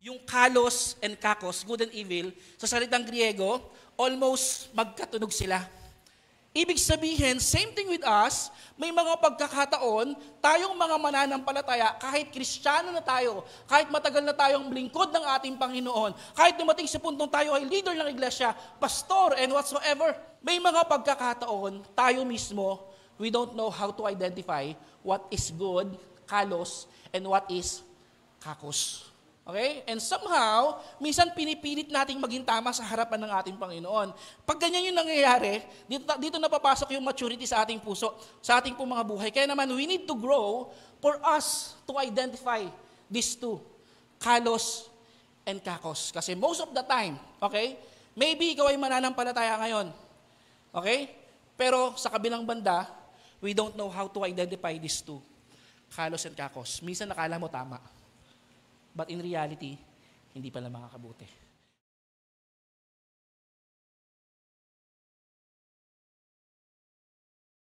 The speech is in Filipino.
yung kalos and kakos, good and evil, sa salitang Griego, almost magkatunog sila. Ibig sabihin, same thing with us, may mga pagkakataon, tayong mga mananampalataya, kahit Kristiyano na tayo, kahit matagal na tayong lingkod ng ating Panginoon, kahit dumating sa puntong tayo ay leader ng iglesia, pastor, and whatsoever, may mga pagkakataon, tayo mismo, we don't know how to identify what is good, kalos, and what is kakos. Okay? And somehow, minsan pinipilit nating maging tama sa harapan ng ating Panginoon. Pag ganyan yung nangyayari, dito napapasok yung maturity sa ating puso, sa ating pong mga buhay. Kaya naman, we need to grow for us to identify these two, kalos and kakos. Kasi most of the time, okay, maybe ikaw ay mananampalataya ngayon. Okay? Pero sa kabilang banda, we don't know how to identify these two, kalos and kakos. Minsan nakala mo tama. But in reality, hindi pala makakabuti.